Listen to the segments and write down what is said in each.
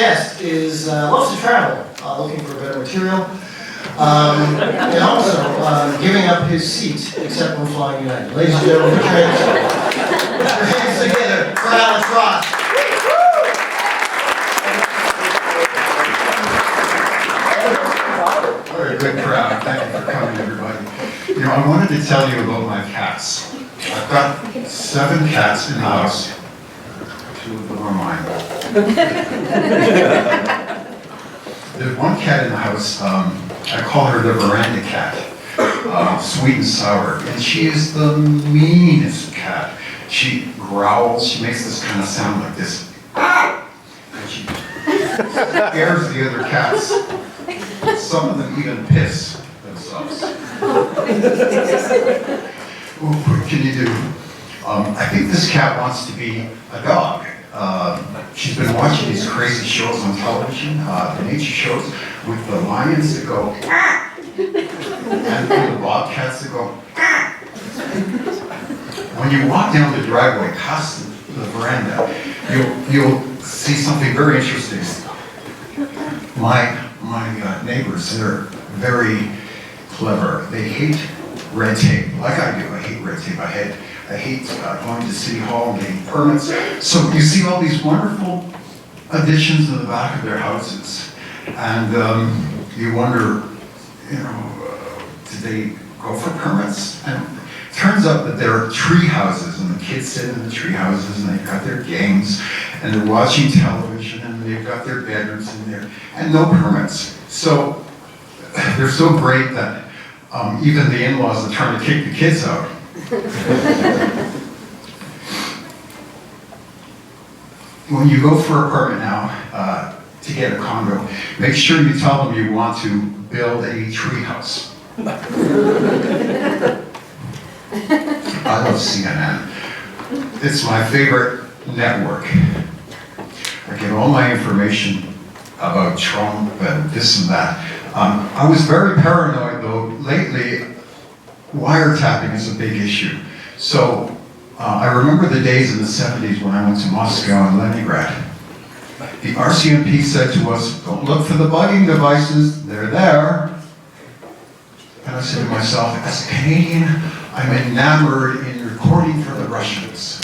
guest is loves to travel, looking for better material, and also giving up his seat, except when flying United. Ladies and gentlemen, put your hands together for Alex Ross. Very good crowd. Thank you for coming, everybody. You know, I wanted to tell you about my cats. I've got 7 cats in the house. 2 of them are mine. There's one cat in the house, I call her the veranda cat, sweet and sour, and she is the meanest cat. She growls, she makes this kind of sound like this, and she scares the other cats. Some of them even piss themselves. What can you do? I think this cat wants to be a dog. She's been watching these crazy shows on television, the nature shows, with the lions that go, and the bobcats that go. When you walk down the driveway past the veranda, you'll see something very interesting. My neighbors, they're very clever. They hate red tape, like I do. I hate red tape. I hate going to City Hall and getting permits. So you see all these wonderful additions in the back of their houses, and you wonder, you know, did they go for permits? And it turns out that there are tree houses, and the kids sit in the tree houses, and they've got their games, and they're watching television, and they've got their bedrooms in there, and no permits. So they're so great that even the in-laws are trying to kick the kids out. When you go for a permit now to get a condo, make sure you tell them you want to build a tree house. I love CNN. It's my favorite network. I get all my information about Trump and this and that. I was very paranoid though. Lately, wiretapping is a big issue. So I remember the days in the 70s when I went to Moscow and Leningrad. The RCMP said to us, don't look for the bugging devices, they're there. And I said to myself, as a Canadian, I'm enamored in recording for the Russians.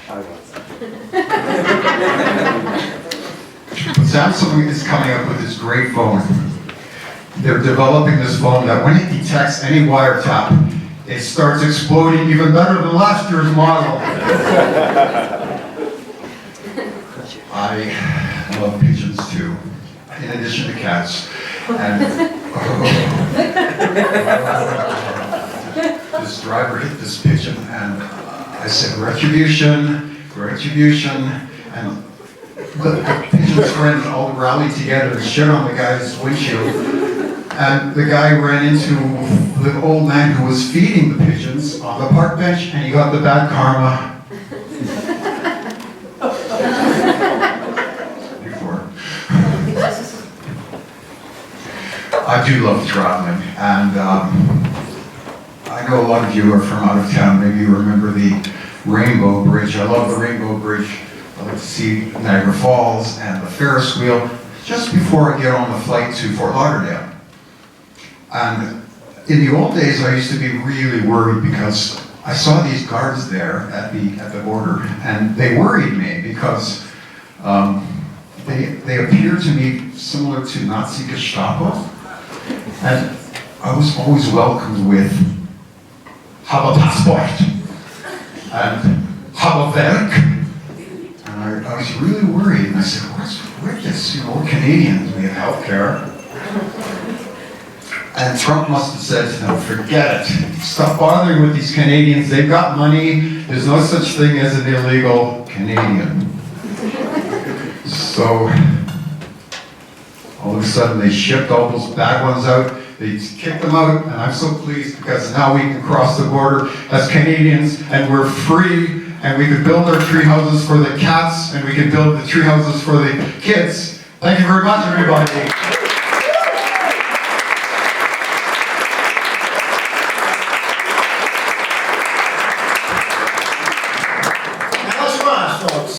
But Samsung is coming up with this great phone. They're developing this phone that when it detects any wiretap, it starts exploding even better than last year's model. I love pigeons too, in addition to cats. And this driver hit this pigeon, and I said, retribution, retribution, and the pigeon's friends all rallied together and shit on the guy's windshield. And the guy ran into the old man who was feeding the pigeons on the park bench, and he got the bad karma. Before. I do love traveling, and I know a lot of you are from out of town. Maybe you remember the Rainbow Bridge. I love the Rainbow Bridge. I like to see Niagara Falls and the Ferris wheel just before I get on the flight to Fort Lauderdale. And in the old days, I used to be really worried because I saw these guards there at the border, and they worried me because they appeared to me similar to Nazi Gestapo, and I was always welcomed with "Have a passport" and "Have a Werk," and I was really worried. And I said, "What's with this? You know, we're Canadians. We have health care." And Trump must have said to them, forget it. Stop bothering with these Canadians. They've got money. There's no such thing as an illegal Canadian. So, all of a sudden they shipped all those bad ones out. They kicked them out, and I'm so pleased because now we can cross the border as Canadians, and we're free, and we can build our tree houses for the cats, and we can build the tree houses for the kids. Thank you very much, everybody.